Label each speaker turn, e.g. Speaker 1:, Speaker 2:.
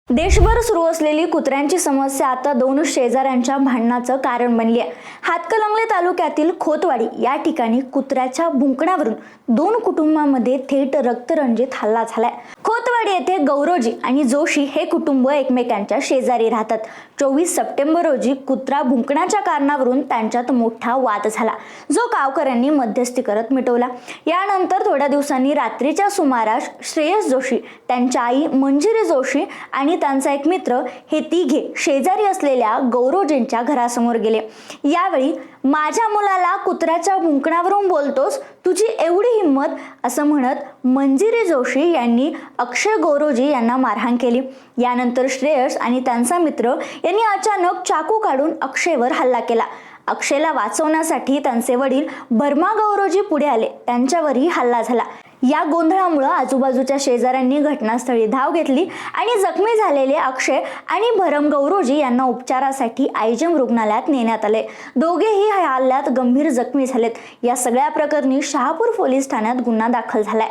Speaker 1: देशभर सुरू असलेली कुत्र्यांची समस्या आता दोन शेजाऱ्यांच्या भांडणाचं कारण बनली आहे। हातकणंगले तालुक्यातील खोतवाडी या ठिकाणी कुत्र्याच्या भुंकण्यावरून दोन कुटुंबांमध्ये थेट रक्तरंजित हल्ला झालाय। खोतवाडी येथे गौरोजी आणि जोशी हे कुटुंब एकमेकांच्या शेजारी राहतात। 24 सप्टेंबर रोजी कुत्रा भुंकण्याच्या कारणावरून त्यांच्यात मोठा वाद झाला, जो गावकऱ्यांनी मध्यस्थी करत मिटवला। यानंतर थोड्या दिवसांनी रात्रीच्या सुमारास श्रेयस जोशी, त्यांच्या आई मंजिरी जोशी आणि त्यांचा एक मित्र हे तिघे शेजारी असलेल्या गौरोजींच्या घरासमोर गेले। यावेळी माझ्या मुलाला कुत्र्याच्या भुंकण्यावरून बोलतोस, तुझी एवढी हिम्मत, असं म्हणत मंजिरी जोशी यांनी अक्षय गौरोजी यांना मारहाण केली। यानंतर श्रेयस आणि त्यांचा मित्र यांनी अचानक चाकू काढून अक्षयवर हल्ला केला। अक्षयला वाचवण्यासाठी त्यांचे वडील भरमा गौरोजी पुढे आले, त्यांच्यावरही हल्ला झाला। या गोंधळामुळे आजूबाजूच्या शेजाऱ्यांनी घटनास्थळी धाव घेतली आणि जखमी झालेले अक्षय आणि भरम गौरोजी यांना उपचारासाठी आयजम रुग्णालयात नेण्यात आले। दोघेही या हल्ल्यात गंभीर जखमी झालेत। या सगळ्या प्रकरणी शहापूर पोलीस ठाण्यात गुन्हा दाखल झालाय।